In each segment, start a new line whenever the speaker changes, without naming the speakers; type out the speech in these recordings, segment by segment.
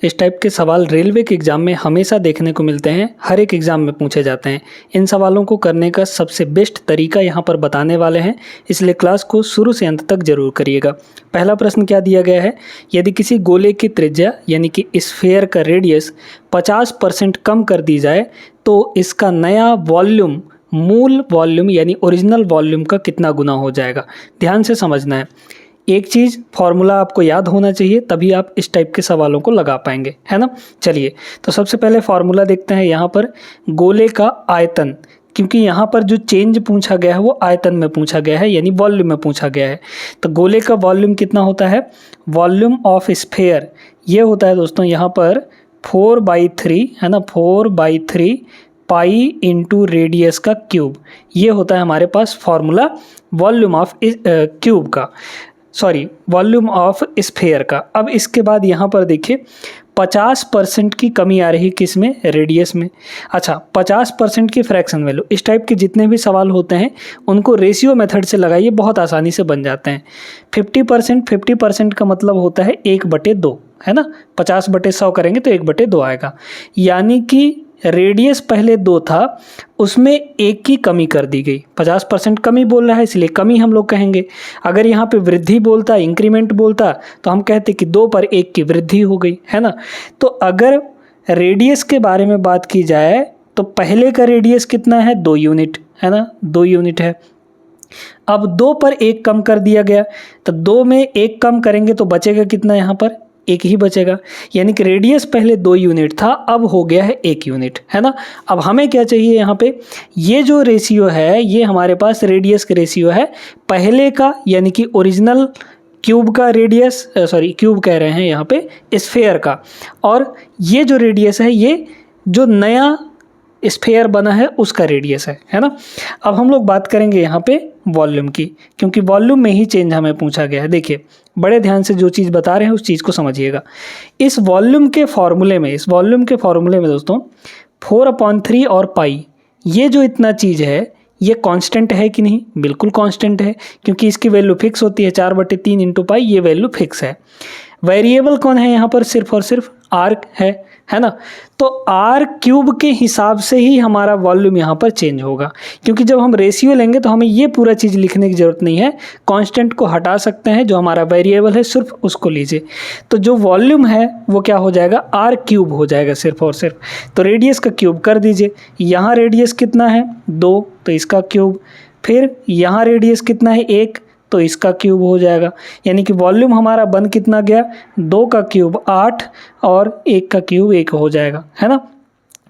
इस टाइप के सवाल रेलवे के एग्ज़ाम में हमेशा देखने को मिलते हैं, हर एक एग्ज़ाम में पूछे जाते हैं। इन सवालों को करने का सबसे बेस्ट तरीका यहाँ पर बताने वाले हैं, इसलिए क्लास को शुरू से अंत तक जरूर करिएगा। पहला प्रश्न क्या दिया गया है, यदि किसी गोले की त्रिज्या यानी कि स्फीयर का रेडियस 50% कम कर दी जाए तो इसका नया वॉल्यूम मूल वॉल्यूम यानी ओरिजिनल वॉल्यूम का कितना गुना हो जाएगा। ध्यान से समझना है, एक चीज़ फॉर्मूला आपको याद होना चाहिए, तभी आप इस टाइप के सवालों को लगा पाएंगे, है ना। चलिए तो सबसे पहले फॉर्मूला देखते हैं। यहाँ पर गोले का आयतन, क्योंकि यहाँ पर जो चेंज पूछा गया है वो आयतन में पूछा गया है यानी वॉल्यूम में पूछा गया है। तो गोले का वॉल्यूम कितना होता है, वॉल्यूम ऑफ स्फीयर ये होता है दोस्तों यहाँ पर 4/3 है ना, 4/3 पाई इंटू रेडियस का क्यूब। ये होता है हमारे पास फॉर्मूला वॉल्यूम ऑफ क्यूब का, सॉरी वॉल्यूम ऑफ स्फीयर का। अब इसके बाद यहाँ पर देखिए 50% की कमी आ रही है किस में, रेडियस में। अच्छा 50% की फ्रैक्शन वैल्यू, इस टाइप के जितने भी सवाल होते हैं उनको रेशियो मेथड से लगाइए, बहुत आसानी से बन जाते हैं। 50% का मतलब होता है 1/2 है ना, 50/100 करेंगे तो 1/2 आएगा। यानी कि रेडियस पहले 2 था, उसमें 1 की कमी कर दी गई। 50% कमी बोल रहा है इसलिए कमी हम लोग कहेंगे। अगर यहाँ पे वृद्धि बोलता, इंक्रीमेंट बोलता तो हम कहते कि 2 पर 1 की वृद्धि हो गई, है ना। तो अगर रेडियस के बारे में बात की जाए तो पहले का रेडियस कितना है, 2 यूनिट है ना, 2 यूनिट है। अब 2 पर 1 कम कर दिया गया, तो 2 में 1 कम करेंगे तो बचेगा कितना, यहाँ पर 1 ही बचेगा। यानी कि रेडियस पहले 2 यूनिट था, अब हो गया है 1 यूनिट, है ना। अब हमें क्या चाहिए यहाँ पे, ये जो रेशियो है ये हमारे पास रेडियस का रेशियो है पहले का यानी कि ओरिजिनल क्यूब का रेडियस, सॉरी क्यूब कह रहे हैं यहाँ पे, स्फीयर का, और ये जो रेडियस है ये जो नया स्फीयर बना है उसका रेडियस है ना। अब हम लोग बात करेंगे यहाँ पे वॉल्यूम की, क्योंकि वॉल्यूम में ही चेंज हमें पूछा गया है। देखिए बड़े ध्यान से जो चीज़ बता रहे हैं उस चीज़ को समझिएगा। इस वॉल्यूम के फॉर्मूले में दोस्तों 4/3 और पाई, ये जो इतना चीज़ है ये कांस्टेंट है कि नहीं, बिल्कुल कांस्टेंट है, क्योंकि इसकी वैल्यू फिक्स होती है 4/3 इंटू पाई, ये वैल्यू फिक्स है। वेरिएबल कौन है यहाँ पर, सिर्फ और सिर्फ आर है ना। तो आर क्यूब के हिसाब से ही हमारा वॉल्यूम यहाँ पर चेंज होगा, क्योंकि जब हम रेशियो लेंगे तो हमें ये पूरा चीज़ लिखने की ज़रूरत नहीं है, कांस्टेंट को हटा सकते हैं, जो हमारा वेरिएबल है सिर्फ उसको लीजिए। तो जो वॉल्यूम है वो क्या हो जाएगा, आर क्यूब हो जाएगा सिर्फ और सिर्फ। तो रेडियस का क्यूब कर दीजिए, यहाँ रेडियस कितना है 2 तो इसका क्यूब, फिर यहाँ रेडियस कितना है 1 तो इसका क्यूब हो जाएगा। यानी कि वॉल्यूम हमारा बन कितना गया, 2 का क्यूब 8 और 1 का क्यूब 1 हो जाएगा, है ना।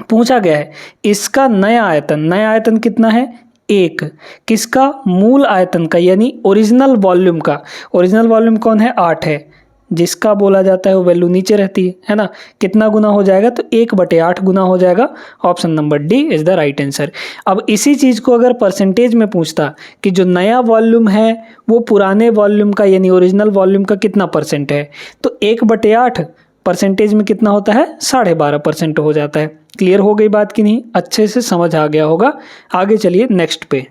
पूछा गया है इसका नया आयतन कितना है 1, किसका, मूल आयतन का यानी ओरिजिनल वॉल्यूम का। ओरिजिनल वॉल्यूम कौन है, 8 है, जिसका बोला जाता है वो वैल्यू नीचे रहती है ना। कितना गुना हो जाएगा, तो 1/8 गुना हो जाएगा। Option number D is the right answer. अब इसी चीज़ को अगर परसेंटेज में पूछता कि जो नया वॉल्यूम है वो पुराने वॉल्यूम का यानी ओरिजिनल वॉल्यूम का कितना % है, तो 1/8 परसेंटेज में कितना होता है, 12.5% हो जाता है। क्लियर हो गई बात कि नहीं, अच्छे से समझ आ गया होगा। आगे चलिए नेक्स्ट पे,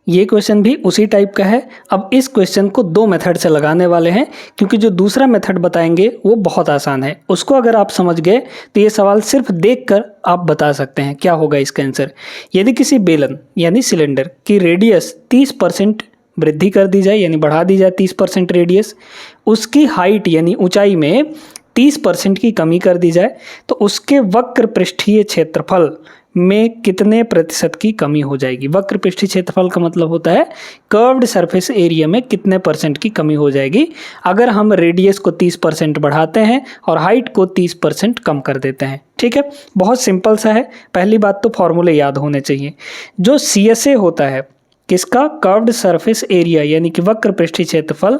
ये क्वेश्चन भी उसी टाइप का है। अब इस क्वेश्चन को 2 मेथड से लगाने वाले हैं, क्योंकि जो दूसरा मेथड बताएंगे वो बहुत आसान है। उसको अगर आप समझ गए तो ये सवाल सिर्फ देखकर आप बता सकते हैं क्या होगा इसका आंसर। यदि किसी बेलन यानी सिलेंडर की रेडियस 30% वृद्धि कर दी जाए यानी बढ़ा दी जाए 30% रेडियस, उसकी हाइट यानी ऊंचाई में 30% की कमी कर दी जाए, तो उसके वक्र पृष्ठीय क्षेत्रफल में कितने % की कमी हो जाएगी। वक्र पृष्ठीय क्षेत्रफल का मतलब होता है कर्व्ड सरफेस एरिया में कितने % की कमी हो जाएगी अगर हम रेडियस को 30% बढ़ाते हैं और हाइट को 30% कम कर देते हैं। ठीक है, बहुत सिंपल सा है। पहली बात तो फॉर्मूले याद होने चाहिए। जो CSA होता है किसका, कर्व्ड सरफेस एरिया यानी कि वक्र पृष्ठीय क्षेत्रफल,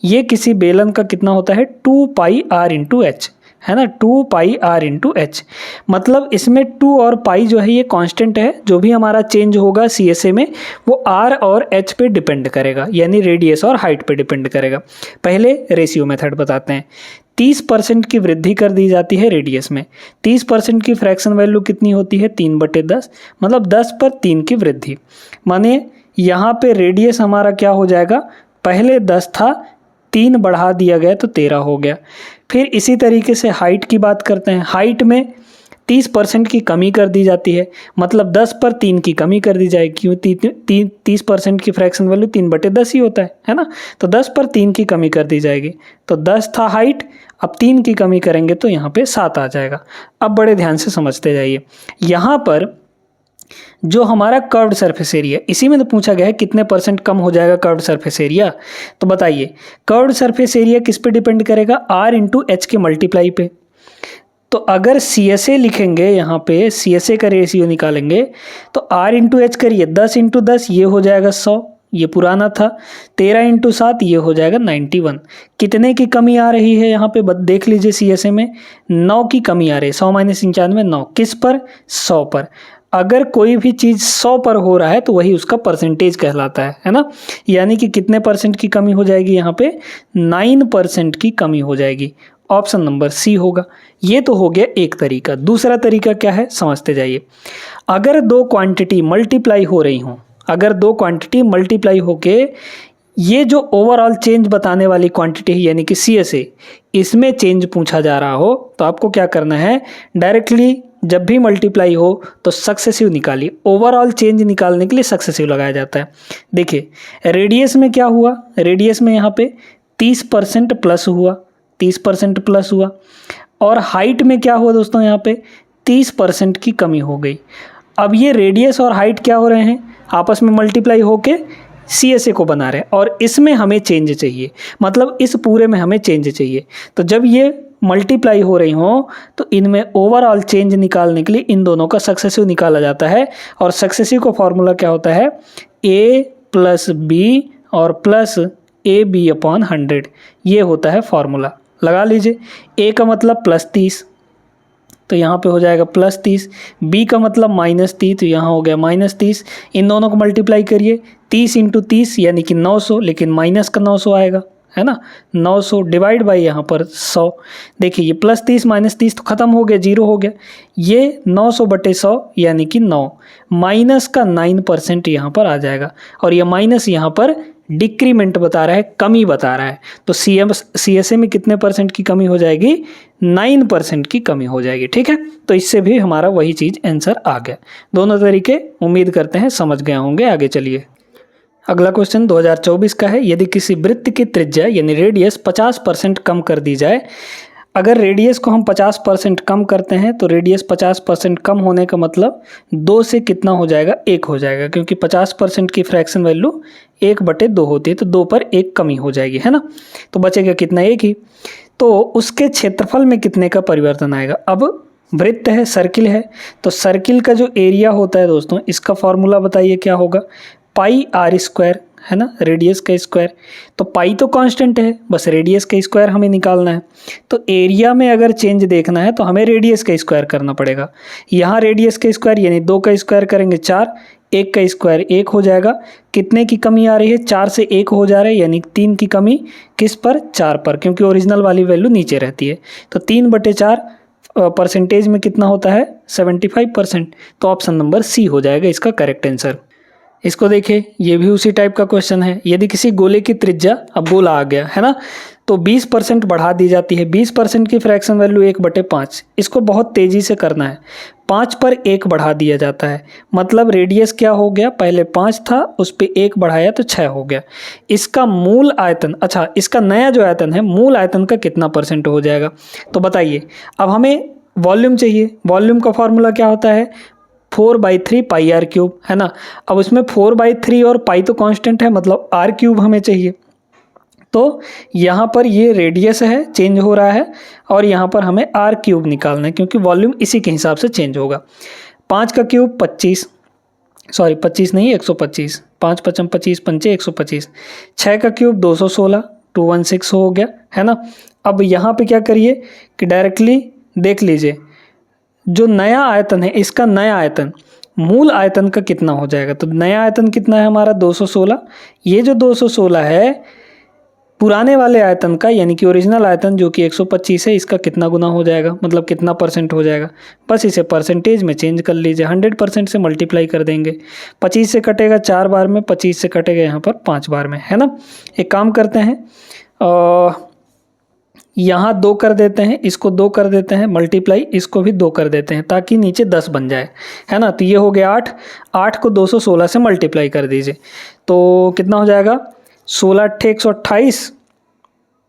ये किसी बेलन का कितना होता है 2πr/h, है ना, 2πr/h। मतलब इसमें 2 और पाई जो है ये कांस्टेंट है, जो भी हमारा चेंज होगा CSA में वो r और h पे डिपेंड करेगा, यानी रेडियस और हाइट पे डिपेंड करेगा। पहले रेशियो मेथड बताते हैं। 30% की वृद्धि कर दी जाती है रेडियस में, 30% की फ्रैक्शन वैल्यू कितनी होती है 3/10, मतलब 10 पर 3 की वृद्धि। माने यहाँ पे रेडियस हमारा क्या हो जाएगा, पहले 10 था, 3 बढ़ा दिया गया तो 13 हो गया। फिर इसी तरीके से हाइट की बात करते हैं। हाइट में 30% की कमी कर दी जाती है, मतलब 10 पर 3 की कमी कर दी जाएगी, क्यों 30% की फ्रैक्शन वैल्यू 3/10 ही होता है ना। तो 10 पर 3 की कमी कर दी जाएगी। तो 10 था हाइट, अब 3 की कमी करेंगे तो यहाँ पे 7 आ जाएगा। अब बड़े ध्यान से समझते जाइए। यहाँ पर जो हमारा कर्व्ड सरफेस एरिया, इसी में तो पूछा गया है कितने % कम हो जाएगा कर्व्ड सरफेस एरिया। तो बताइए कर्व्ड सरफेस एरिया किस पे डिपेंड करेगा, R इंटू एच के मल्टीप्लाई पे। तो अगर CSA लिखेंगे, यहाँ पे CSA का रेशियो निकालेंगे तो R इंटू एच करिए, 10 इंटू 10 ये हो जाएगा 100, ये पुराना था। 13 इंटू 7 ये हो जाएगा 91। कितने की कमी आ रही है यहाँ पे देख लीजिए, CSA में 9 की कमी आ रही है। 100 माइनस 95 9, किस पर, 100 पर। अगर कोई भी चीज़ 100 पर हो रहा है तो वही उसका परसेंटेज कहलाता है ना। यानी कि कितने % की कमी हो जाएगी यहाँ पे, 9% की कमी हो जाएगी। ऑप्शन नंबर सी होगा। ये तो हो गया एक तरीका। दूसरा तरीका क्या है, समझते जाइए। अगर दो क्वांटिटी मल्टीप्लाई हो रही हों, अगर दो क्वांटिटी मल्टीप्लाई होके ये जो ओवरऑल चेंज बताने वाली क्वांटिटी है यानी कि CSA, इसमें चेंज पूछा जा रहा हो तो आपको क्या करना है, डायरेक्टली जब भी मल्टीप्लाई हो तो सक्सेसिव निकालिए। ओवरऑल चेंज निकालने के लिए सक्सेसिव लगाया जाता है। देखिए रेडियस में क्या हुआ, रेडियस में यहाँ पे 30% प्लस हुआ, 30% प्लस हुआ। और हाइट में क्या हुआ दोस्तों, यहाँ पे 30% की कमी हो गई। अब ये रेडियस और हाइट क्या हो रहे हैं, आपस में मल्टीप्लाई होके CSA को बना रहे हैं और इसमें हमें चेंज चाहिए, मतलब इस पूरे में हमें चेंज चाहिए। तो जब ये मल्टीप्लाई हो रही हो तो इनमें ओवरऑल चेंज निकालने के लिए इन दोनों का सक्सेसिव निकाला जाता है। और सक्सेसिव का फॉर्मूला क्या होता है, A प्लस B और प्लस AB/100, ये होता है फॉर्मूला। लगा लीजिए। A का मतलब +30 तो यहाँ पे हो जाएगा +30, B का मतलब -30 तो यहाँ हो गया -30। इन दोनों को मल्टीप्लाई करिए, 30 इंटू 30 यानी कि 900, लेकिन माइनस का 900 आएगा, है ना। 900 डिवाइड बाई यहाँ पर 100। देखिए ये +30 -30 तो ख़त्म हो गया, 0 हो गया। ये 900/100 यानी कि 9, माइनस का 9% यहाँ पर आ जाएगा। और ये माइनस यहाँ पर डिक्रीमेंट बता रहा है, कमी बता रहा है। तो CSA में कितने % की कमी हो जाएगी, 9% की कमी हो जाएगी। ठीक है, तो इससे भी हमारा वही चीज़ आंसर आ गया। दोनों तरीके उम्मीद करते हैं समझ गए होंगे। आगे चलिए। अगला क्वेश्चन 2024 का है। यदि किसी वृत्त की त्रिज्या यानी रेडियस 50% कम कर दी जाए, अगर रेडियस को हम 50% कम करते हैं तो रेडियस 50% कम होने का मतलब 2 से कितना हो जाएगा, 1 हो जाएगा, क्योंकि 50% की फ्रैक्शन वैल्यू 1/2 होती है, तो 2 पर 1 कमी हो जाएगी, है ना। तो बचेगा कितना, 1 ही। तो उसके क्षेत्रफल में कितने का परिवर्तन आएगा। अब वृत्त है, सर्किल है, तो सर्किल का जो एरिया होता है दोस्तों, इसका फॉर्मूला बताइए क्या होगा, πr², है ना, रेडियस का स्क्वायर। तो पाई तो कांस्टेंट है, बस रेडियस का स्क्वायर हमें निकालना है। तो एरिया में अगर चेंज देखना है तो हमें रेडियस का स्क्वायर करना पड़ेगा। यहाँ रेडियस का स्क्वायर यानी 2 का स्क्वायर करेंगे 4, 1 का स्क्वायर 1 हो जाएगा। कितने की कमी आ रही है, 4 से 1 हो जा रहा है, यानी 3 की कमी किस पर, 4 पर, क्योंकि ओरिजिनल वाली वैल्यू नीचे रहती है। तो 3/4 परसेंटेज में कितना होता है, 75%। तो ऑप्शन नंबर सी हो जाएगा इसका करेक्ट आंसर। इसको देखिए, ये भी उसी टाइप का क्वेश्चन है। यदि किसी गोले की त्रिज्या, अब गोला आ गया है ना, तो 20% बढ़ा दी जाती है। 20% की फ्रैक्शन वैल्यू 1/5। इसको बहुत तेज़ी से करना है। 5 पर 1 बढ़ा दिया जाता है, मतलब रेडियस क्या हो गया, पहले 5 था उस पर 1 बढ़ाया तो 6 हो गया। इसका मूल आयतन, अच्छा इसका नया जो आयतन है, मूल आयतन का कितना % हो जाएगा। तो बताइए, अब हमें वॉल्यूम चाहिए। वॉल्यूम का फॉर्मूला क्या होता है, 4/3 πr3, है ना। अब उसमें 4/3 और पाई तो कांस्टेंट है, मतलब r³ हमें चाहिए। तो यहाँ पर ये रेडियस है, चेंज हो रहा है, और यहाँ पर हमें r³ निकालना है, क्योंकि वॉल्यूम इसी के हिसाब से चेंज होगा। 5 का क्यूब 25, सॉरी 25 नहीं 125, 5 5 25 पंचे 125। 6 का क्यूब 216, 216 हो गया, है ना। अब यहाँ पे क्या करिए कि डायरेक्टली देख लीजिए, जो नया आयतन है, इसका नया आयतन मूल आयतन का कितना हो जाएगा। तो नया आयतन कितना है हमारा, 216। ये जो 216 है पुराने वाले आयतन का, यानी कि ओरिजिनल आयतन जो कि 125 है, इसका कितना गुना हो जाएगा, मतलब कितना % हो जाएगा। बस इसे परसेंटेज में चेंज कर लीजिए, 100% से मल्टीप्लाई कर देंगे। 25 से कटेगा 4 बार में, 25 से कटेगा यहाँ पर 5 बार में, है ना। एक काम करते हैं, यहाँ 2 कर देते हैं, इसको 2 कर देते हैं मल्टीप्लाई, इसको भी 2 कर देते हैं ताकि नीचे 10 बन जाए, है ना। तो ये हो गया 8, 8 को 216 से मल्टीप्लाई कर दीजिए तो कितना हो जाएगा, 16 × 128,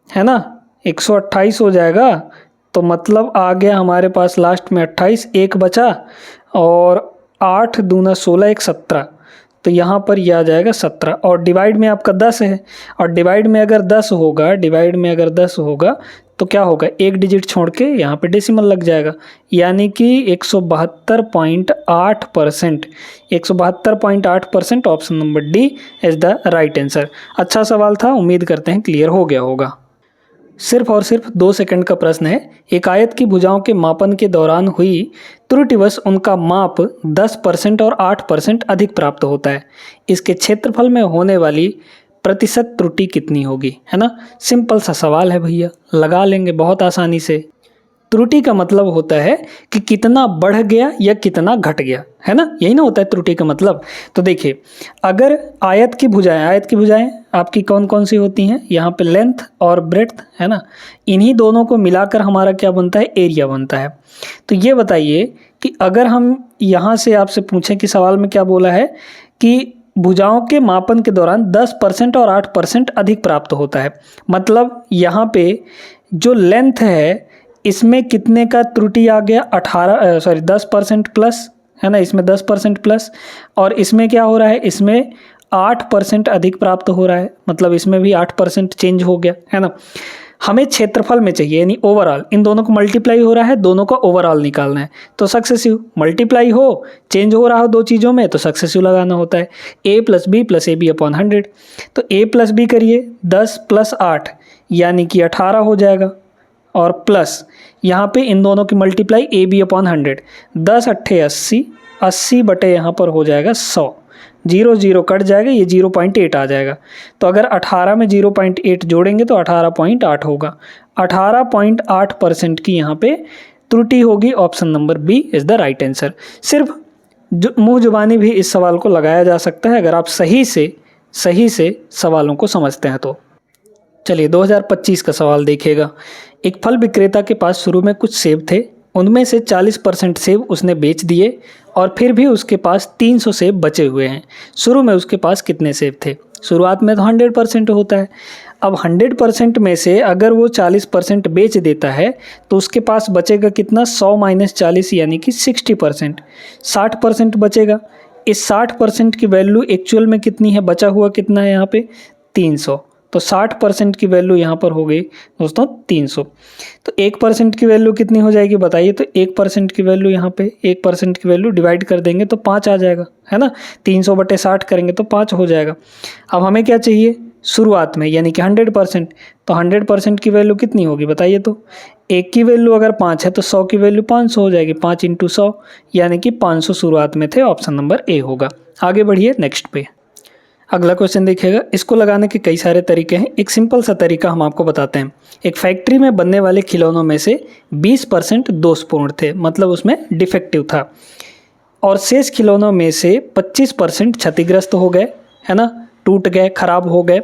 है ना, 128 हो जाएगा। तो मतलब आ गया हमारे पास लास्ट में 28, एक बचा, और 8 दूना 16, 1 17, तो यहाँ पर यह आ जाएगा 17। और डिवाइड में आपका 10 है, और डिवाइड में अगर 10 होगा, डिवाइड में अगर 10 होगा तो क्या होगा, एक डिजिट छोड़ के यहाँ पे डेसिमल लग जाएगा, यानी कि 172.8%, 172.8% option number D is the right answer. अच्छा सवाल था, उम्मीद करते हैं क्लियर हो गया होगा। सिर्फ और सिर्फ 2 सेकंड का प्रश्न है। एक आयत की भुजाओं के मापन के दौरान हुई त्रुटिवश उनका माप 10% और 8% अधिक प्राप्त होता है। इसके क्षेत्रफल में होने वाली प्रतिशत त्रुटि कितनी होगी, है ना। सिंपल सा सवाल है भैया, लगा लेंगे बहुत आसानी से। त्रुटि का मतलब होता है कि कितना बढ़ गया या कितना घट गया, है ना, यही ना होता है त्रुटि का मतलब। तो देखिए, अगर आयत की भुजाएं आपकी कौन कौन सी होती हैं, यहाँ पे लेंथ और ब्रेड्थ, है ना, इन्हीं दोनों को मिलाकर हमारा क्या बनता है, एरिया बनता है। तो ये बताइए कि अगर हम यहाँ से आपसे पूछें कि सवाल में क्या बोला है कि भुजाओं के मापन के दौरान 10% और 8% अधिक प्राप्त होता है, मतलब यहाँ पे जो लेंथ है इसमें कितने का त्रुटि आ गया, 10% प्लस, है ना, इसमें 10% प्लस, और इसमें क्या हो रहा है, इसमें 8% अधिक प्राप्त हो रहा है, मतलब इसमें भी 8% चेंज हो गया, है ना। हमें क्षेत्रफल में चाहिए, यानी ओवरऑल, इन दोनों को मल्टीप्लाई हो रहा है, दोनों का ओवरऑल निकालना है, तो सक्सेसिव, मल्टीप्लाई हो, चेंज हो रहा हो 2 चीज़ों में तो सक्सेसिव लगाना होता है। a + b + ab/100, तो a + b करिए, 10 + 8 यानी कि 18 हो जाएगा, और प्लस यहाँ पे इन दोनों की मल्टीप्लाई ab/100, 10 × 80, 80 बटे यहाँ पर हो जाएगा 100, 0 0 कट जाएगा, ये 0.8 आ जाएगा। तो अगर 18 में 0.8 जोड़ेंगे तो 18.8 होगा। 18.8% की यहाँ पे त्रुटि होगी, option number B is the right answer. सिर्फ मुँह जुबानी भी इस सवाल को लगाया जा सकता है अगर आप सही से सवालों को समझते हैं तो। चलिए 2025 का सवाल देखिएगा। एक फल विक्रेता के पास शुरू में कुछ सेब थे, उनमें से 40% सेब उसने बेच दिए और फिर भी उसके पास 300 सेब बचे हुए हैं। शुरू में उसके पास कितने सेब थे? शुरुआत में तो 100% होता है। अब 100% में से अगर वो 40% बेच देता है तो उसके पास बचेगा कितना, 100 - 40 यानी कि 60%, 60% बचेगा। इस 60% की वैल्यू एक्चुअल में कितनी है, बचा हुआ कितना है यहाँ पे, 300, तो 60% की वैल्यू यहाँ पर हो गई दोस्तों 300। तो 1% की वैल्यू कितनी हो जाएगी बताइए, तो 1% की वैल्यू यहाँ पे 1% की वैल्यू डिवाइड कर देंगे तो 5 आ जाएगा, है ना, 300 बटे 60 करेंगे तो 5 हो जाएगा। अब हमें क्या चाहिए शुरुआत में, यानी कि 100%, तो 100% की वैल्यू कितनी होगी बताइए, तो 1 की वैल्यू अगर 5 है तो 100 की वैल्यू 500 हो जाएगी, 5 × 100 यानी कि 500 शुरुआत में थे, ऑप्शन नंबर ए होगा। आगे बढ़िए नेक्स्ट पे। अगला क्वेश्चन देखिएगा। इसको लगाने के कई सारे तरीके हैं, एक सिंपल सा तरीका हम आपको बताते हैं। एक फैक्ट्री में बनने वाले खिलौनों में से 20% दोषपूर्ण थे, मतलब उसमें डिफेक्टिव था, और शेष खिलौनों में से 25% क्षतिग्रस्त हो गए, है ना, टूट गए, खराब हो गए।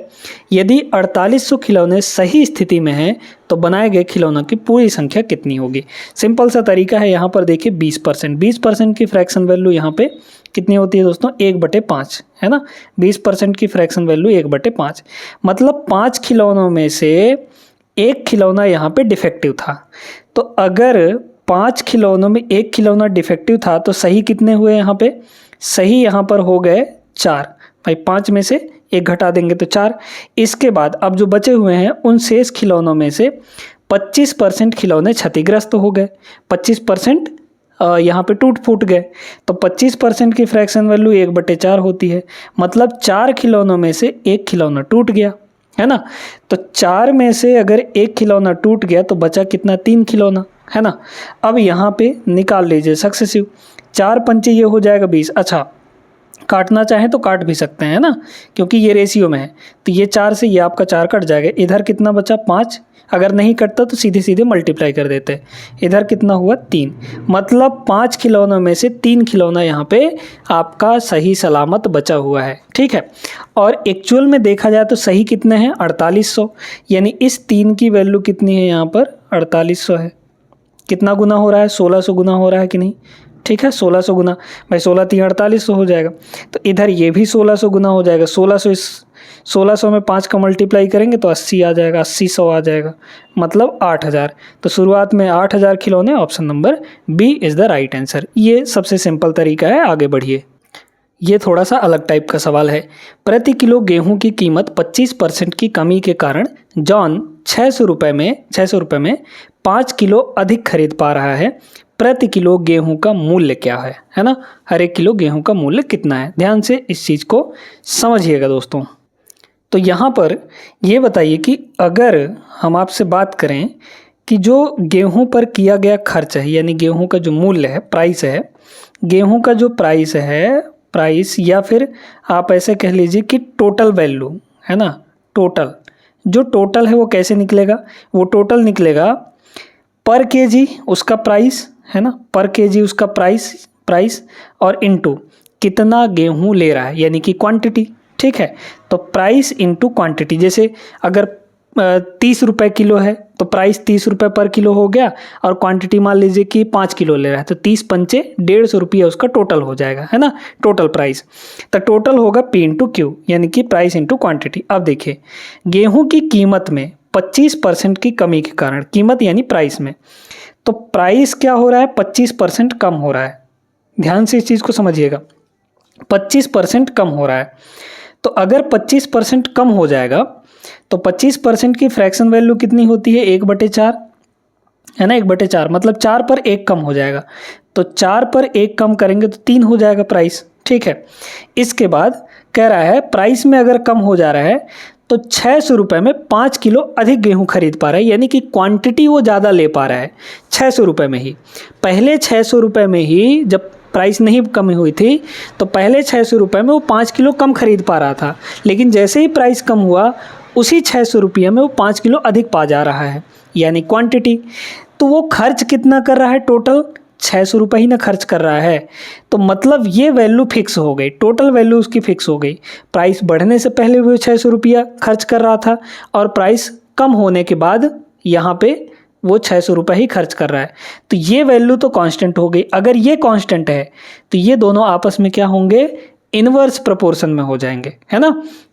यदि 4800 खिलौने सही स्थिति में हैं तो बनाए गए खिलौनों की पूरी संख्या कितनी होगी। सिंपल सा तरीका है, यहाँ पर देखिए 20% की फ्रैक्शन वैल्यू यहाँ पे कितनी होती है दोस्तों, 1/5, है ना, 20% की फ्रैक्शन वैल्यू 1/5, मतलब 5 खिलौनों में से 1 खिलौना यहाँ पे डिफेक्टिव था। तो अगर 5 खिलौनों में 1 खिलौना डिफेक्टिव था तो सही कितने हुए यहाँ पे, सही यहाँ पर हो गए 4, भाई 5 में से 1 घटा देंगे तो 4। इसके बाद अब जो बचे हुए हैं उन शेष खिलौनों में से 25% खिलौने क्षतिग्रस्त हो गए, 25% यहाँ पे टूट फूट गए, तो 25% की फ्रैक्शन वैल्यू 1/4 होती है, मतलब 4 खिलौनों में से 1 खिलौना टूट गया, है ना। तो 4 में से अगर 1 खिलौना टूट गया तो बचा कितना, 3 खिलौना, है ना। अब यहाँ पे निकाल लीजिए सक्सेसिव, 4 × 5 ये हो जाएगा 20। अच्छा, काटना चाहें तो काट भी सकते हैं ना, क्योंकि ये रेशियो में है। तो ये 4 से ये आपका 4 कट जाएगा, इधर कितना बचा 5। अगर नहीं कटता तो सीधे सीधे मल्टीप्लाई कर देते हैं। इधर कितना हुआ 3, मतलब 5 खिलौनों में से 3 खिलौना यहाँ पे आपका सही सलामत बचा हुआ है, ठीक है। और एक्चुअल में देखा जाए तो सही कितने हैं 4800, यानी इस 3 की वैल्यू कितनी है यहाँ पर 4800 है। कितना गुना हो रहा है 1600 गुना हो रहा है कि नहीं, ठीक है 1600 गुना, भाई 16 3 4800 हो जाएगा। तो इधर ये भी 1600 गुना हो जाएगा, 1600 इस 1600 में 5 का मल्टीप्लाई करेंगे तो 80 आ जाएगा, 80 आ जाएगा, मतलब 8000। तो शुरुआत में 8000 खिलौने, option number B is the right answer. ये सबसे सिंपल तरीका है, आगे बढ़िए। ये थोड़ा सा अलग टाइप का सवाल है। प्रति किलो गेहूं की कीमत 25% की कमी के कारण जॉन 600 रुपये में 5 किलो अधिक खरीद पा रहा है। प्रति किलो गेहूं का मूल्य क्या है ना। हर एक किलो गेहूं का मूल्य कितना है, ध्यान से इस चीज़ को समझिएगा दोस्तों। तो यहाँ पर ये बताइए कि अगर हम आपसे बात करें कि जो गेहूं पर किया गया खर्च है, यानी गेहूं का जो मूल्य है, प्राइस है, गेहूं का जो प्राइस या फिर आप ऐसे कह लीजिए कि टोटल वैल्यू है ना, जो टोटल है वो कैसे निकलेगा, वो टोटल निकलेगा पर केजी उसका प्राइस है ना, पर केजी उसका प्राइस और इनटू कितना गेहूं ले रहा है, यानी कि क्वांटिटी, ठीक है। तो प्राइस इनटू क्वांटिटी, जैसे अगर 30 रुपये किलो है तो प्राइस 30 रुपये पर किलो हो गया, और क्वांटिटी मान लीजिए कि 5 किलो ले रहा है, तो 30 पंचे 150 रुपये उसका टोटल हो जाएगा, है ना, टोटल प्राइस। तो टोटल होगा P इंटू क्यू, यानी कि प्राइस इंटू क्वांटिटी। अब देखिए गेहूं की कीमत में 25% की कमी के कारण, कीमत यानी प्राइस में, तो प्राइस क्या हो रहा है 25% कम हो रहा है। ध्यान से इस चीज़ को समझिएगा, 25% कम हो रहा है। तो अगर 25% कम हो जाएगा तो 25% की फ्रैक्शन वैल्यू कितनी होती है 1/4, है ना, 1/4, मतलब 4 पर 1 कम हो जाएगा। तो 4 पर 1 कम करेंगे तो 3 हो जाएगा प्राइस, ठीक है। इसके बाद कह रहा है प्राइस में अगर कम हो जा रहा है तो 600 रुपये में 5 किलो अधिक गेहूं खरीद पा रहा है, यानी कि क्वांटिटी वो ज़्यादा ले पा रहा है 600 रुपये में ही। पहले 600 रुपये में ही जब प्राइस नहीं कमी हुई थी तो पहले 600 रुपये में वो 5 किलो कम खरीद पा रहा था, लेकिन जैसे ही प्राइस कम हुआ उसी 600 रुपये में वो 5 किलो अधिक पा जा रहा है, यानी क्वांटिटी। तो वो खर्च कितना कर रहा है, टोटल 600 रुपये ही ना खर्च कर रहा है। तो मतलब ये वैल्यू फिक्स हो गई, टोटल वैल्यू उसकी फिक्स हो गई। प्राइस बढ़ने से पहले वो 600 रुपया खर्च कर रहा था, और प्राइस कम होने के बाद यहाँ पे वो 600 रुपये ही खर्च कर रहा है। तो ये वैल्यू तो कांस्टेंट हो गई। अगर ये कांस्टेंट है तो ये दोनों आपस में क्या होंगे, इनवर्स प्रोपोर्शन में हो जाएंगे, है ना,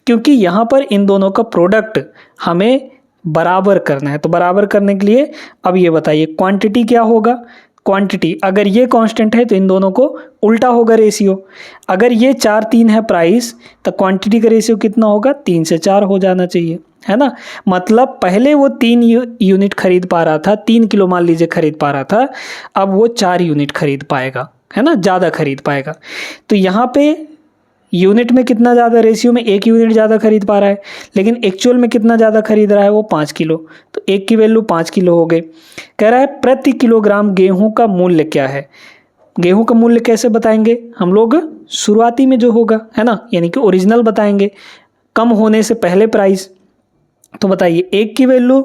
क्योंकि यहाँ पर इन दोनों का प्रोडक्ट हमें बराबर करना है। तो बराबर करने के लिए अब ये बताइए क्वांटिटी क्या होगा, क्वांटिटी अगर ये कांस्टेंट है तो इन दोनों को उल्टा होगा रेशियो। अगर ये 4 3 है प्राइस, तो क्वांटिटी का रेशियो कितना होगा 3 से 4 हो जाना चाहिए, है ना। मतलब पहले वो 3 यूनिट खरीद पा रहा था, 3 किलो मान लीजिए खरीद पा रहा था, अब वो 4 यूनिट खरीद पाएगा, है ना, ज़्यादा खरीद पाएगा। तो यहाँ पे यूनिट में कितना ज़्यादा, रेशियो में 1 यूनिट ज़्यादा खरीद पा रहा है, लेकिन एक्चुअल में कितना ज़्यादा खरीद रहा है वो 5 किलो। तो 1 की वैल्यू 5 किलो हो गई। कह रहा है प्रति किलोग्राम गेहूं का मूल्य क्या है। गेहूं का मूल्य कैसे बताएंगे हम लोग, शुरुआती में जो होगा, है ना, यानी कि ओरिजिनल बताएंगे, कम होने से पहले प्राइस। तो बताइए 1 की वैल्यू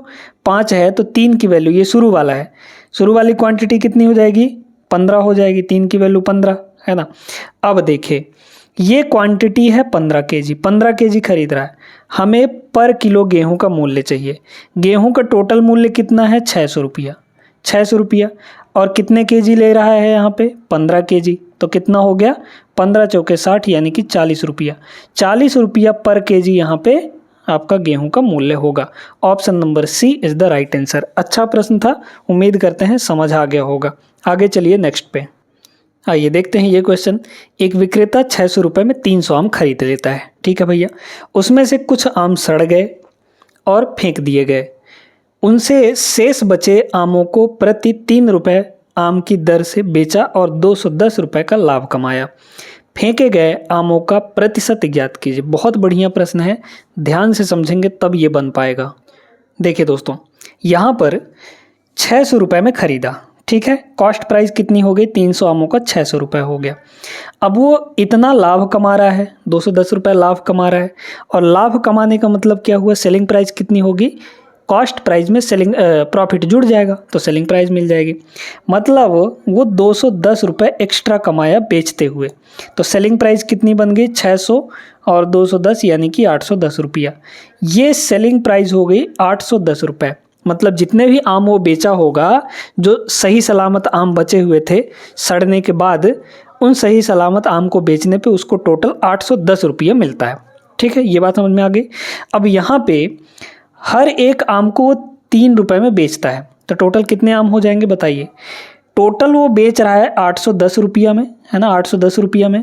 5 है तो 3 की वैल्यू, ये शुरू वाला है, शुरू वाली क्वांटिटी कितनी हो जाएगी 15 हो जाएगी, 3 की वैल्यू 15, है ना। अब देखिए ये क्वांटिटी है 15 केजी, 15 केजी खरीद रहा है, हमें पर किलो गेहूं का मूल्य चाहिए। गेहूं का टोटल मूल्य कितना है 600 रुपया, 600 रुपया, और कितने केजी ले रहा है यहाँ पे 15 केजी, तो कितना हो गया 15 चौके 60, यानी कि 40 रुपया, 40 रुपया पर केजी यहाँ पे आपका गेहूं का मूल्य होगा। Option number C is the right answer. अच्छा प्रश्न था, उम्मीद करते हैं समझ आ गया होगा। आगे चलिए नेक्स्ट पे, आइए देखते हैं ये क्वेश्चन। एक विक्रेता 600 रुपये में 300 आम खरीद लेता है, ठीक है भैया। उसमें से कुछ आम सड़ गए और फेंक दिए गए, उनसे शेष बचे आमों को प्रति 3 रुपये आम की दर से बेचा और 210 रुपये का लाभ कमाया। फेंके गए आमों का प्रतिशत ज्ञात कीजिए। बहुत बढ़िया प्रश्न है, ध्यान से समझेंगे तब ये बन पाएगा। देखिए दोस्तों, यहाँ पर 600 रुपये में खरीदा, ठीक है। कॉस्ट प्राइस कितनी हो गई, 300 आमों का 600 रुपये हो गया। अब वो इतना लाभ कमा रहा है, 210 रुपये लाभ कमा रहा है, और लाभ कमाने का मतलब क्या हुआ, सेलिंग प्राइस कितनी होगी, कॉस्ट प्राइस में सेलिंग प्रॉफिट जुड़ जाएगा तो सेलिंग प्राइस मिल जाएगी। मतलब वो 210 रुपये एक्स्ट्रा कमाया बेचते हुए, तो सेलिंग प्राइस कितनी बन गई, 600 और 210 यानी कि 810 रुपया। ये सेलिंग प्राइस हो गई 810 रुपये। मतलब जितने भी आम वो बेचा होगा, जो सही सलामत आम बचे हुए थे सड़ने के बाद, उन सही सलामत आम को बेचने पे उसको टोटल 810 रुपये मिलता है। ठीक है, ये बात समझ में आ गई। अब यहाँ पे हर एक आम को वो 3 रुपये में बेचता है, तो टोटल कितने आम हो जाएंगे बताइए। टोटल वो बेच रहा है 810 रुपया में, है ना, 810 रुपया में,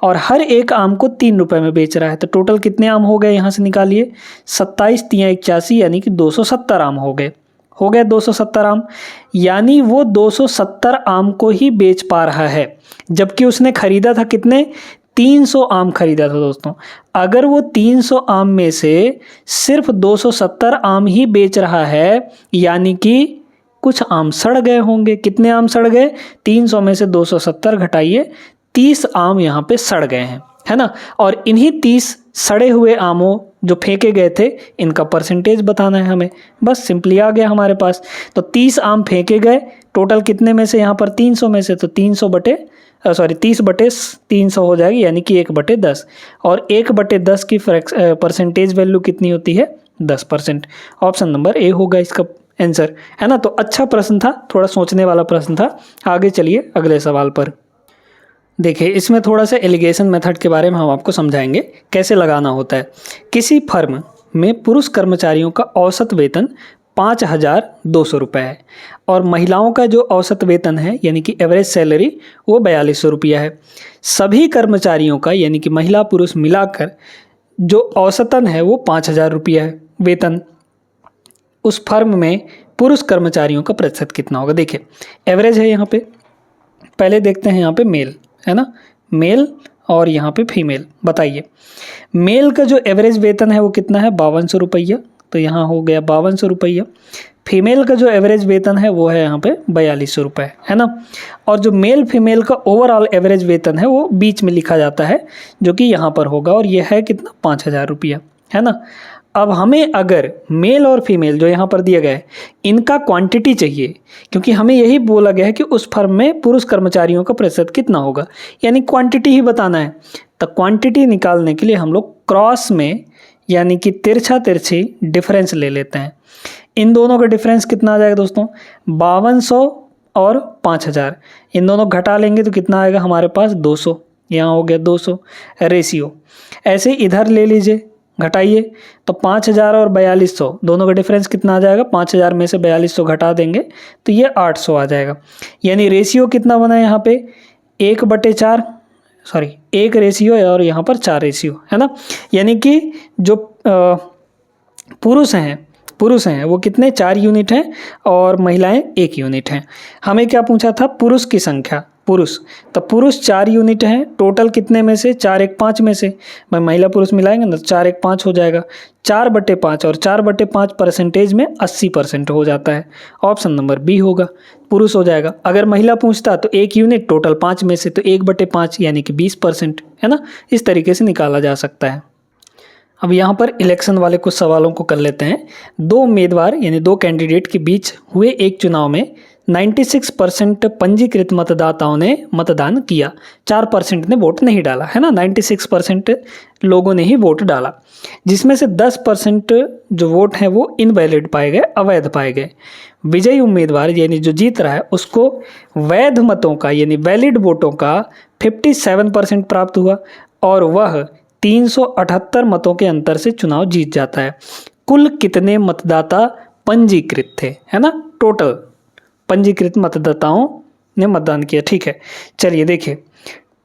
और हर एक आम को 3 रुपये में बेच रहा है, तो टोटल कितने आम हो गए यहाँ से निकालिए, 27 3 81 यानी कि 270 आम हो गए। 270 आम, यानी वो 270 आम को ही बेच पा रहा है, जबकि उसने खरीदा था कितने, 300 आम खरीदा था दोस्तों। अगर वो 300 आम में से सिर्फ 270 आम ही बेच रहा है, यानी कि कुछ आम सड़ गए होंगे। कितने आम सड़ गए, 300 में से 270 घटाइए, 30 आम यहाँ पे सड़ गए हैं, है ना। और इन्हीं 30 सड़े हुए आमों जो फेंके गए थे, इनका परसेंटेज बताना है हमें। बस सिंपली आ गया हमारे पास। तो 30 आम फेंके गए, टोटल कितने में से, यहाँ पर 300 में से, तो 30/300 हो जाएगी, यानी कि 1/10। और 1/10 की परसेंटेज वैल्यू कितनी होती है, 10%। ऑप्शन नंबर ए होगा इसका आंसर, है ना। तो अच्छा प्रश्न था, थोड़ा सोचने वाला प्रश्न था। आगे चलिए अगले सवाल पर। देखिए, इसमें थोड़ा सा एलिगेशन मेथड के बारे में हम आपको समझाएंगे कैसे लगाना होता है। किसी फर्म में पुरुष कर्मचारियों का औसत वेतन 5,200 रुपये है, और महिलाओं का जो औसत वेतन है यानी कि एवरेज सैलरी वो 4,200 रुपया है। सभी कर्मचारियों का यानी कि महिला पुरुष मिलाकर जो औसतन है वो 5,000 रुपया है वेतन। उस फर्म में पुरुष कर्मचारियों का प्रतिशत कितना होगा। देखिए, एवरेज है यहाँ पे, पहले देखते हैं यहाँ पे मेल, है ना, मेल और यहाँ पे फीमेल। बताइए, मेल का जो एवरेज वेतन है वो कितना है, 5200 रुपया, तो यहाँ हो गया 5200 रुपया। फीमेल का जो एवरेज वेतन है वो है यहाँ पे 4,200 रुपये, है ना। और जो मेल फीमेल का ओवरऑल एवरेज वेतन है वो बीच में लिखा जाता है, जो कि यहाँ पर होगा, और ये है कितना, 5,000 रुपया, है ना। अब हमें अगर मेल और फीमेल जो यहाँ पर दिया गया है, इनका क्वांटिटी चाहिए, क्योंकि हमें यही बोला गया है कि उस फर्म में पुरुष कर्मचारियों का प्रतिशत कितना होगा, यानी क्वांटिटी ही बताना है। तो क्वांटिटी निकालने के लिए हम लोग क्रॉस में यानी कि तिरछा तिरछी डिफरेंस ले लेते हैं। इन दोनों का डिफरेंस कितना आ जाएगा दोस्तों, 5200 और 5,000, इन दोनों घटा लेंगे तो कितना आएगा हमारे पास, 200, यहाँ हो गया 200 रेशियो। ऐसे इधर ले लीजिए, घटाइए, तो 5,000 और 4,200 दोनों का डिफरेंस कितना आ जाएगा, 5,000 में से 4,200 घटा देंगे तो ये 800 आ जाएगा। यानी रेशियो कितना बना है यहाँ पे, 1/4, सॉरी 1 रेशियो और यहाँ पर 4 रेशियो, है ना। यानी कि जो पुरुष हैं वो कितने, 4 यूनिट हैं, और महिलाएं 1 यूनिट हैं। हमें क्या पूछा था, पुरुष की संख्या, पुरुष, तो पुरुष 4 यूनिट हैं, टोटल कितने में से, 4 1 5 में से, भाई महिला पुरुष मिलाएंगे ना, 4 1 5 हो जाएगा, 4/5, और 4/5 परसेंटेज में 80% हो जाता है। ऑप्शन नंबर बी होगा, पुरुष हो जाएगा। अगर महिला पूछता तो 1 यूनिट टोटल 5 में से, तो 1/5 यानी कि 20%, है ना। इस तरीके से निकाला जा सकता है। अब यहाँ पर इलेक्शन वाले कुछ सवालों को कर लेते हैं। 2 उम्मीदवार यानी 2 कैंडिडेट के बीच हुए एक चुनाव में 96% पंजीकृत मतदाताओं ने मतदान किया, 4% ने वोट नहीं डाला, है ना। 96% लोगों ने ही वोट डाला, जिसमें से 10% जो वोट हैं वो इनवैलिड पाए गए, अवैध पाए गए। विजयी उम्मीदवार यानी जो जीत रहा है उसको वैध मतों का यानी वैलिड वोटों का 57% प्राप्त हुआ, और वह 378 मतों के अंतर से चुनाव जीत जाता है। कुल कितने मतदाता पंजीकृत थे, है ना, टोटल पंजीकृत मतदाताओं ने मतदान किया। ठीक है, चलिए देखिए,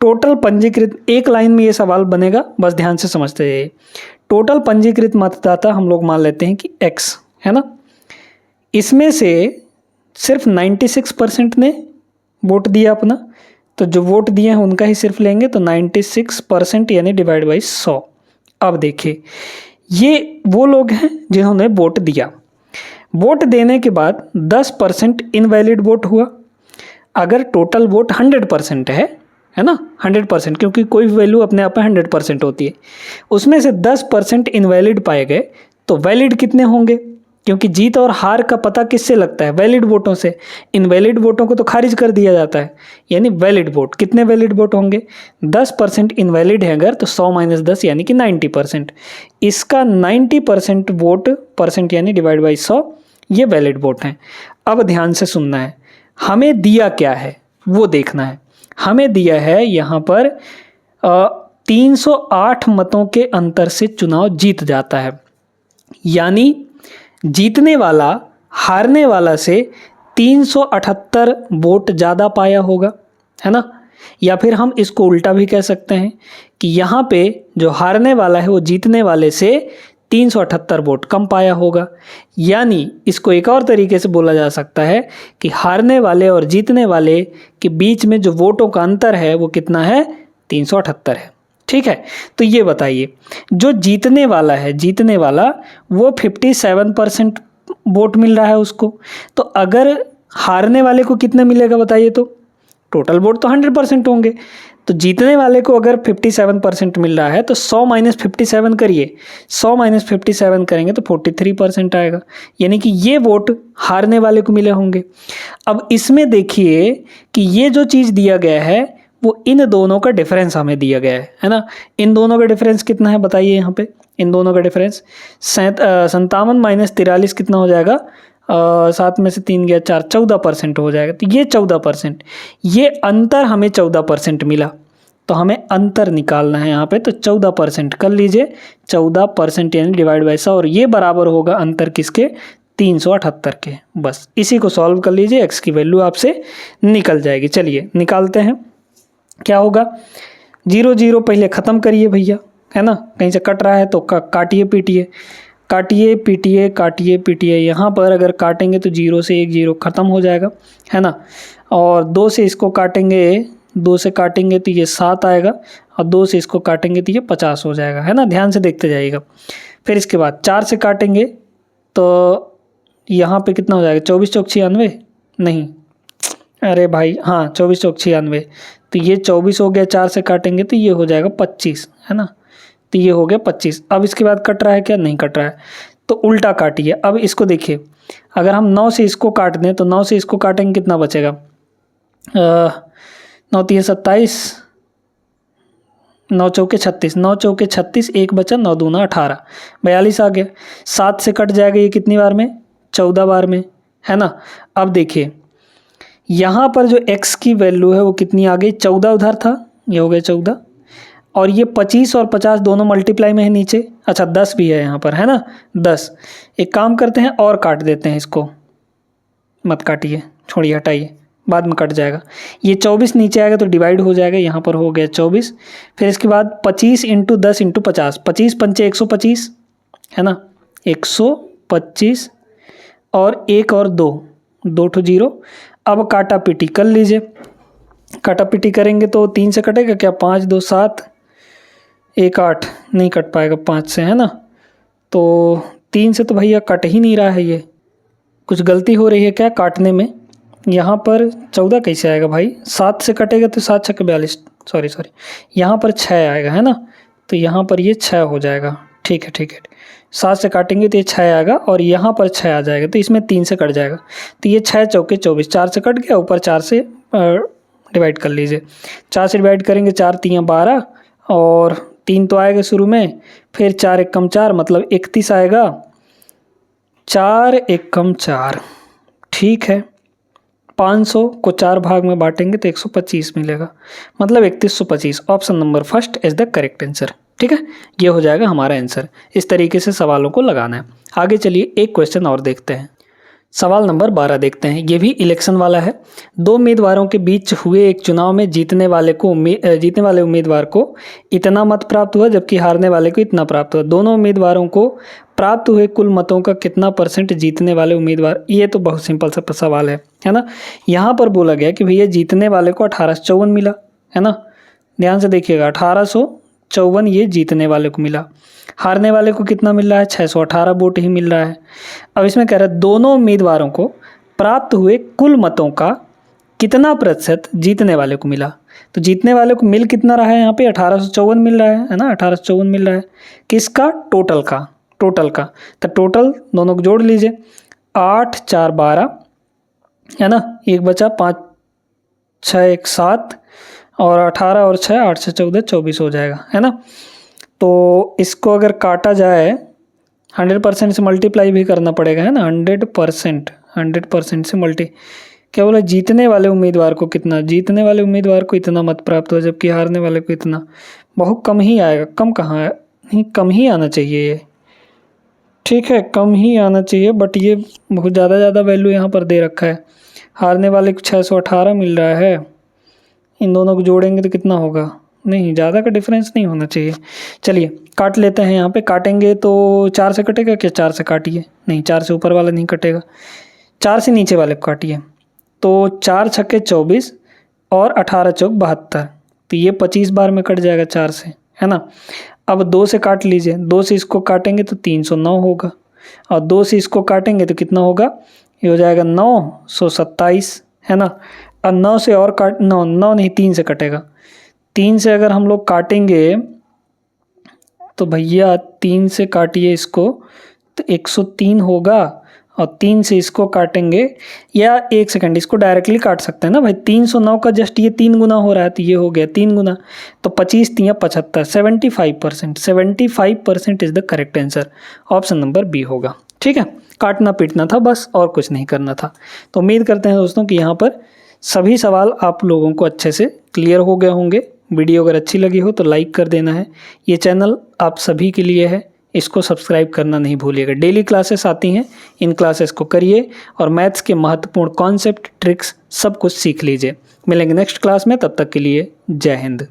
टोटल पंजीकृत, एक लाइन में ये सवाल बनेगा, बस ध्यान से समझते जाइए। टोटल पंजीकृत मतदाता हम लोग मान लेते हैं कि X, है ना। इसमें से सिर्फ 96% ने वोट दिया अपना, तो जो वोट दिए हैं उनका ही सिर्फ लेंगे, तो 96% यानी डिवाइड बाई 100। अब देखिए, ये वो लोग हैं जिन्होंने वोट दिया। वोट देने के बाद 10% इनवैलिड वोट हुआ, अगर टोटल वोट 100% है ना, 100%, क्योंकि कोई भी वैल्यू अपने आप में 100% होती है, उसमें से 10% इनवैलिड पाए गए तो वैलिड कितने होंगे? क्योंकि जीत और हार का पता किससे लगता है? वैलिड वोटों से। इनवैलिड वोटों को तो खारिज कर दिया जाता है, यानी वैलिड वोट। कितने वैलिड वोट होंगे? 10% इनवैलिड है अगर, तो 100 - 10 यानी कि 90%। इसका 90% वोट, परसेंट यानी डिवाइड बाई 100, ये वैलिड वोट हैं। अब ध्यान से सुनना है, हमें दिया क्या है वो देखना है। हमें दिया है यहाँ पर 308 मतों के अंतर से चुनाव जीत जाता है, यानी जीतने वाला हारने वाला से 378 वोट ज़्यादा पाया होगा, है ना। या फिर हम इसको उल्टा भी कह सकते हैं कि यहाँ पे जो हारने वाला है वो जीतने वाले से 378 वोट कम पाया होगा। यानी इसको एक और तरीके से बोला जा सकता है कि हारने वाले और जीतने वाले के बीच में जो वोटों का अंतर है वो कितना है? 378 है। ठीक है, तो ये बताइए, जो जीतने वाला है, जीतने वाला वो 57% वोट मिल रहा है उसको, तो अगर हारने वाले को कितना मिलेगा बताइए? तो टोटल वोट तो 100% होंगे, तो जीतने वाले को अगर 57% मिल रहा है तो 100 - 57 करिए, 100 - 57 करेंगे तो 43% आएगा, यानी कि ये वोट हारने वाले को मिले होंगे। अब इसमें देखिए कि ये जो चीज़ दिया गया है वो इन दोनों का डिफरेंस हमें दिया गया है ना। इन दोनों का डिफरेंस कितना है बताइए? यहाँ पे इन दोनों का डिफरेंस 57 - 43 कितना हो जाएगा? 7 में से 3 गया 4, 14% हो जाएगा। तो ये 14%, ये अंतर हमें 14% मिला, तो हमें अंतर निकालना है यहाँ पे। तो 14% कर लीजिए, 14% यानी डिवाइड बाई 100, और ये बराबर होगा अंतर किसके? 378 के। बस इसी को सॉल्व कर लीजिए, एक्स की वैल्यू आपसे निकल जाएगी। चलिए निकालते हैं, क्या होगा? 0 0 पहले ख़त्म करिए भैया, है ना। कहीं से कट रहा है तो काटिए पीटिए, काटिए पीटिए, काटिए पीटिए। यहाँ पर अगर काटेंगे तो 0 से 1 0 ख़त्म हो जाएगा, है ना। और 2 से इसको काटेंगे, 2 से काटेंगे तो ये 7 आएगा, और 2 से इसको काटेंगे तो ये 50 हो जाएगा, है ना। ध्यान से देखते जाइएगा। फिर इसके बाद 4 से काटेंगे तो यहाँ पे कितना हो जाएगा? 24 चौक 96, नहीं, अरे भाई हाँ, 24 चौक 96, तो ये 24 हो गया। 4 से काटेंगे तो ये हो जाएगा 25, है ना। तो ये हो गया 25। अब इसके बाद कट रहा है क्या? नहीं कट रहा है, तो उल्टा काटिए। अब इसको देखिए, अगर हम 9 से इसको काट दें तो 9 से इसको काटेंगे कितना बचेगा? 9 3 27, 9 चौके 36, 9 चौके 36, 1 बचा, 9 दूना 18, 42 आ गया। 7 से कट जाएगा ये कितनी बार में? 14 बार में, है ना। अब देखिए यहाँ पर जो x की वैल्यू है वो कितनी आ गई? 14 उधर था, ये हो गया 14, और ये 25 और 50 दोनों मल्टीप्लाई में है नीचे। अच्छा 10 भी है यहाँ पर, है ना, 10। एक काम करते हैं और काट देते हैं इसको, मत काटिए, छोड़िए, हटाइए, बाद में कट जाएगा। ये 24 नीचे आएगा तो डिवाइड हो जाएगा, यहाँ पर हो गया 24। फिर इसके बाद 25 × 10 × 50, 25 पंचे 125, है ना, 125, और 1 और 2, 2 ठो 0। अब काटा पीटी कर लीजिए, काटा पीटी करेंगे तो 3 से कटेगा क्या? 5 2 7, 1 8, नहीं कट पाएगा 5 से, है ना। तो 3 से तो भैया कट ही नहीं रहा है, ये कुछ गलती हो रही है क्या काटने में? यहाँ पर 14 कैसे आएगा भाई? 7 से कटेगा तो 7 6 42, सॉरी, यहाँ पर 6 आएगा, है ना। तो यहाँ पर ये 6 हो जाएगा, ठीक है, ठीक है। 7 से काटेंगे तो ये 6 आएगा, और यहाँ पर 6 आ जाएगा, तो इसमें 3 से कट जाएगा, तो ये 6 चौके 24, 4 से कट गया, ऊपर 4 से डिवाइड कर लीजिए। 4 से डिवाइड करेंगे, 4 3 12, और 3 तो आएगा शुरू में, फिर 4 1 कम 4 मतलब 31 आएगा, 4 1 कम 4, ठीक है। 500 को 4 भाग में बांटेंगे तो 125 मिलेगा, मतलब 3125। Option number first is the correct answer. ठीक है, ये हो जाएगा हमारा आंसर। इस तरीके से सवालों को लगाना है। आगे चलिए एक क्वेश्चन और देखते हैं। सवाल नंबर 12 देखते हैं। ये भी इलेक्शन वाला है। 2 उम्मीदवारों के बीच हुए एक चुनाव में जीतने वाले उम्मीदवार को इतना मत प्राप्त हुआ, जबकि हारने वाले को इतना प्राप्त हुआ। दोनों उम्मीदवारों को प्राप्त हुए कुल मतों का कितना % जीतने वाले उम्मीदवार? ये तो बहुत सिंपल सा सवाल है ना। यहाँ पर बोला गया कि भैया जीतने वाले को 1854 मिला, है ना। ध्यान से देखिएगा, 1854 ये जीतने वाले को मिला। हारने वाले को कितना मिल रहा है? 618 वोट ही मिल रहा है। अब इसमें कह रहा है दोनों उम्मीदवारों को प्राप्त हुए कुल मतों का कितना प्रतिशत जीतने वाले को मिला। तो जीतने वाले को मिल कितना रहा है यहाँ पे 1854 मिल रहा है ना, 1854 मिल रहा है। किसका? टोटल का, टोटल का। तो टोटल दोनों को जोड़ लीजिए, 8 4 12 है ना, एक बचा 5 6 1 7 और 18 और 6 8 से 14 24 हो जाएगा, है ना। तो इसको अगर काटा जाए 100% से मल्टीप्लाई भी करना पड़ेगा, है ना, 100% से मल्टी। क्या बोला? जीतने वाले उम्मीदवार को कितना? जीतने वाले उम्मीदवार को इतना मत प्राप्त हो, जबकि हारने वाले को इतना। बहुत कम ही आएगा, कम कहाँ है, नहीं कम ही आना चाहिए ये, ठीक है, कम ही आना चाहिए, बट ये बहुत ज़्यादा वैल्यू यहाँ पर दे रखा है। हारने वाले को 618 मिल रहा है, इन दोनों को जोड़ेंगे तो कितना होगा? नहीं, ज़्यादा का डिफरेंस नहीं होना चाहिए। चलिए काट लेते हैं, यहाँ पे काटेंगे तो 4 से कटेगा क्या? 4 से काटिए, नहीं 4 से ऊपर वाला नहीं कटेगा, 4 से नीचे वाले को काटिए। तो 4 छक्के 24 और 18 चौक 72, तो ये 25 बार में कट जाएगा 4 से, है ना। अब 2 से काट लीजिए, 2 से इसको काटेंगे तो 309 होगा, और 2 से इसको काटेंगे तो कितना होगा? ये हो जाएगा 927, है ना। और 9 से और काट 9 नहीं 3 से कटेगा, 3 से अगर हम लोग काटेंगे तो भैया 3 से काटिए इसको तो 103 होगा, और 3 से इसको काटेंगे, या 1 सेकंड इसको डायरेक्टली काट सकते हैं ना भाई, 309 का जस्ट ये 3 गुना हो रहा है, तो ये हो गया 3 गुना, तो 25 3 75, 75% is the correct answer. Option number B होगा, ठीक है। काटना पीटना था बस, और कुछ नहीं करना था। तो उम्मीद करते हैं दोस्तों कि यहाँ पर सभी सवाल आप लोगों को अच्छे से क्लियर हो गए होंगे। वीडियो अगर अच्छी लगी हो तो लाइक कर देना है। ये चैनल आप सभी के लिए है, इसको सब्सक्राइब करना नहीं भूलिएगा। डेली क्लासेस आती हैं, इन क्लासेस को करिए और मैथ्स के महत्वपूर्ण कॉन्सेप्ट, ट्रिक्स सब कुछ सीख लीजिए। मिलेंगे नेक्स्ट क्लास में, तब तक के लिए जय हिंद।